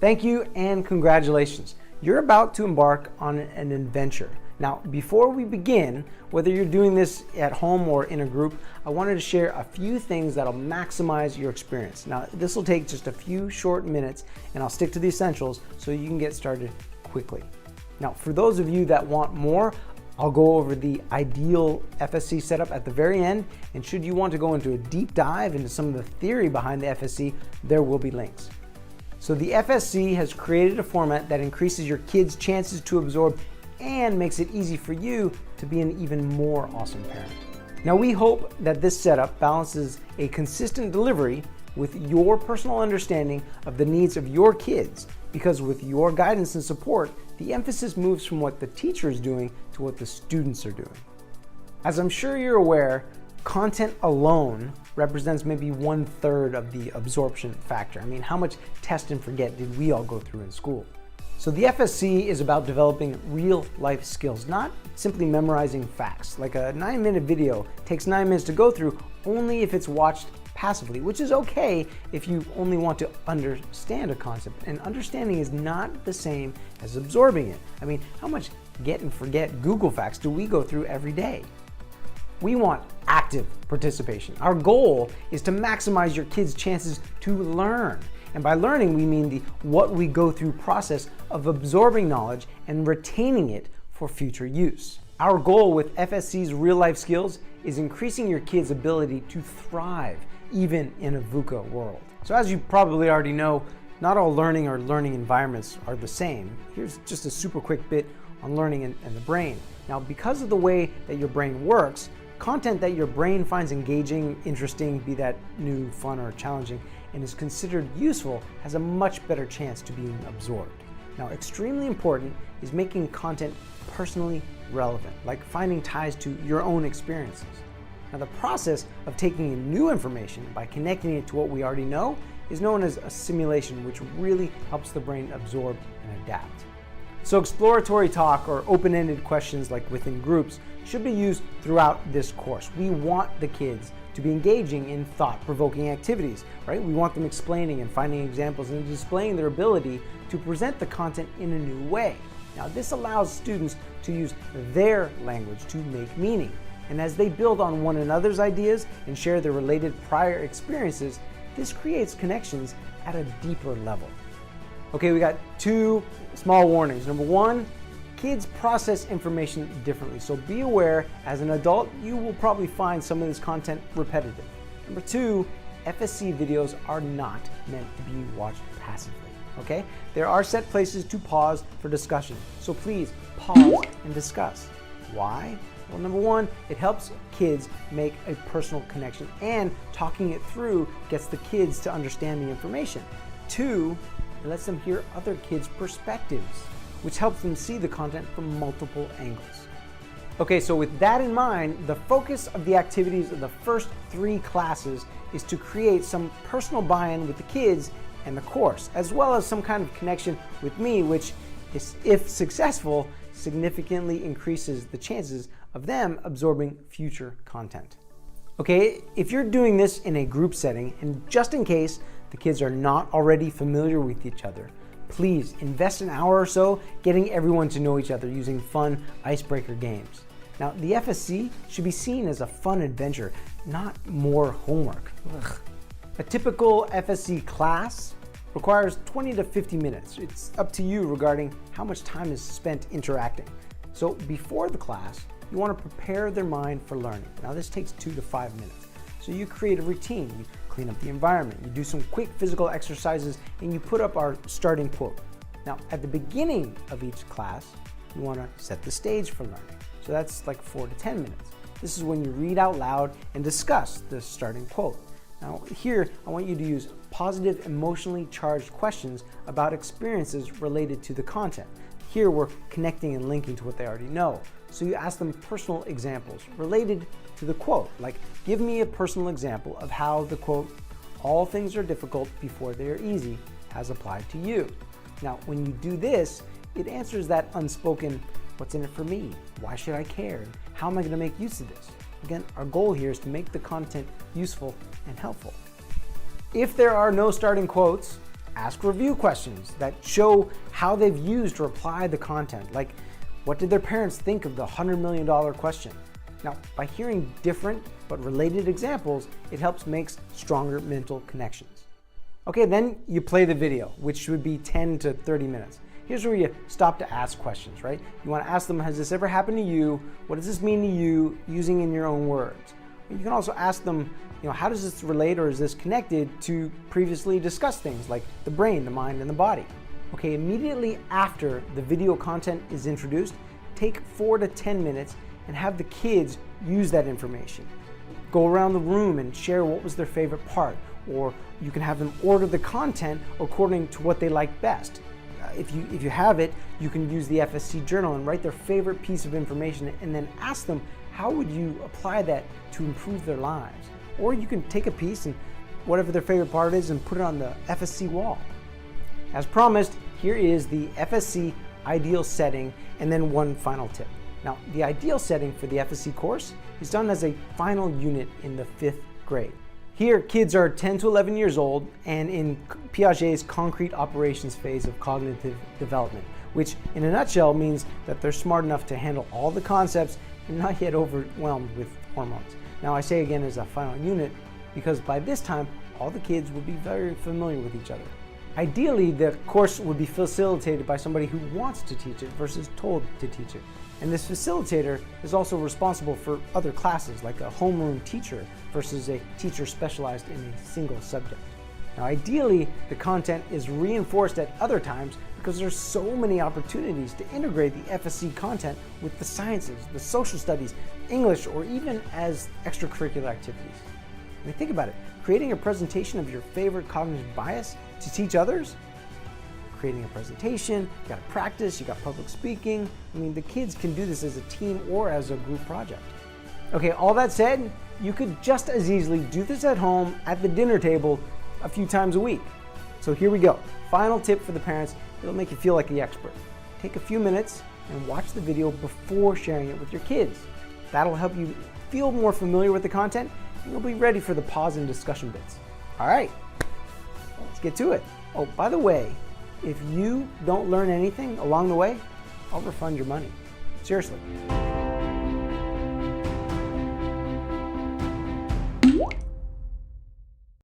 Thank you and congratulations. You're about to embark on an adventure. Now, before we begin, whether you're doing this at home or in a group, I wanted to share a few things that'll maximize your experience. Now, this will take just a few short minutes and I'll stick to the essentials so you can get started quickly. Now, for those of you that want more, I'll go over the ideal FSC setup at the very end, and should you want to go into a deep dive into some of the theory behind the FSC, there will be links. So the FSC has created a format that increases your kids' chances to absorb and makes it easy for you to be an even more awesome parent. Now, we hope that this setup balances a consistent delivery with your personal understanding of the needs of your kids, because with your guidance and support, the emphasis moves from what the teacher is doing to what the students are doing. As I'm sure you're aware, content alone represents maybe 1/3 of the absorption factor. I mean, how much test and forget did we all go through in school? So the FSC is about developing real life skills, not simply memorizing facts. Like a 9-minute video takes 9 minutes to go through only if it's watched passively, which is okay if you only want to understand a concept. And understanding is not the same as absorbing it. I mean, how much get and forget Google facts do we go through every day? We want active participation. Our goal is to maximize your kids' chances to learn. And by learning, we mean the what we go through process of absorbing knowledge and retaining it for future use. Our goal with FSC's real life skills is increasing your kids' ability to thrive even in a VUCA world. So as you probably already know, not all learning or learning environments are the same. Here's just a super quick bit on learning and the brain. Now, because of the way that your brain works, content that your brain finds engaging, interesting, be that new, fun, or challenging, and is considered useful has a much better chance to being absorbed. Now, extremely important is making content personally relevant, like finding ties to your own experiences. Now, the process of taking in new information by connecting it to what we already know is known as assimilation, which really helps the brain absorb and adapt. So exploratory talk or open-ended questions like within groups should be used throughout this course. We want the kids to be engaging in thought-provoking activities, right? We want them explaining and finding examples and displaying their ability to present the content in a new way. Now, this allows students to use their language to make meaning. And as they build on one another's ideas and share their related prior experiences, this creates connections at a deeper level. Okay, we got 2 small warnings. Number 1, kids process information differently, so be aware as an adult you will probably find some of this content repetitive. Number 2, FSC videos are not meant to be watched passively, okay? There are set places to pause for discussion, so please pause and discuss. Why? Well, number 1, it helps kids make a personal connection, and talking it through gets the kids to understand the information. 2, it lets them hear other kids' perspectives, which helps them see the content from multiple angles. Okay, so with that in mind, the focus of the activities of the first 3 classes is to create some personal buy-in with the kids and the course, as well as some kind of connection with me, which is, if successful, significantly increases the chances of them absorbing future content. Okay, if you're doing this in a group setting, and just in case the kids are not already familiar with each other, please invest an hour or so getting everyone to know each other using fun icebreaker games. Now, the FSC should be seen as a fun adventure, not more homework. Ugh. A typical FSC class requires 20 to 50 minutes. It's up to you regarding how much time is spent interacting. So before the class, you want to prepare their mind for learning. Now, this takes 2 to 5 minutes. So you create a routine, you clean up the environment, you do some quick physical exercises, and you put up our starting quote. Now, at the beginning of each class, you want to set the stage for learning. So that's like 4 to 10 minutes. This is when you read out loud and discuss the starting quote. Now, here, I want you to use positive, emotionally charged questions about experiences related to the content. Here, we're connecting and linking to what they already know. So you ask them personal examples related to the quote, like, give me a personal example of how the quote, all things are difficult before they are easy, has applied to you. Now, when you do this, it answers that unspoken, what's in it for me? Why should I care? How am I going to make use of this? Again, our goal here is to make the content useful and helpful. If there are no starting quotes, ask review questions that show how they've used or applied the content, like what did their parents think of the $100 million question? Now, by hearing different but related examples, it helps make stronger mental connections. Okay, then you play the video, which should be 10 to 30 minutes. Here's where you stop to ask questions, right? You want to ask them, has this ever happened to you? What does this mean to you, using in your own words? You can also ask them, how does this relate or is this connected to previously discussed things like the brain, the mind, and the body? Okay, immediately after the video content is introduced, take 4 to 10 minutes and have the kids use that information. Go around the room and share what was their favorite part, or you can have them order the content according to what they like best. If you have it, you can use the FSC journal and write their favorite piece of information and then ask them, how would you apply that to improve their lives? Or you can take a piece and whatever their favorite part is and put it on the FSC wall. As promised, here is the FSC ideal setting and then one final tip. Now, the ideal setting for the FSC course is done as a final unit in the 5th grade. Here, kids are 10 to 11 years old and in Piaget's concrete operations phase of cognitive development, which in a nutshell means that they're smart enough to handle all the concepts and not yet overwhelmed with hormones. Now, I say again as a final unit because by this time, all the kids will be very familiar with each other. Ideally, the course would be facilitated by somebody who wants to teach it versus told to teach it. And this facilitator is also responsible for other classes, like a homeroom teacher versus a teacher specialized in a single subject. Now, ideally, the content is reinforced at other times because there's so many opportunities to integrate the FSC content with the sciences, the social studies, English, or even as extracurricular activities. I mean, think about it. Creating a presentation of your favorite cognitive bias to teach others, creating a presentation, you got to practice, you got public speaking. I mean, the kids can do this as a team or as a group project. Okay, all that said, you could just as easily do this at home at the dinner table a few times a week. So here we go. Final tip for the parents, it'll make you feel like the expert. Take a few minutes and watch the video before sharing it with your kids. That'll help you feel more familiar with the content and you'll be ready for the pause and discussion bits. All right, let's get to it. Oh, by the way, if you don't learn anything along the way, I'll refund your money. Seriously.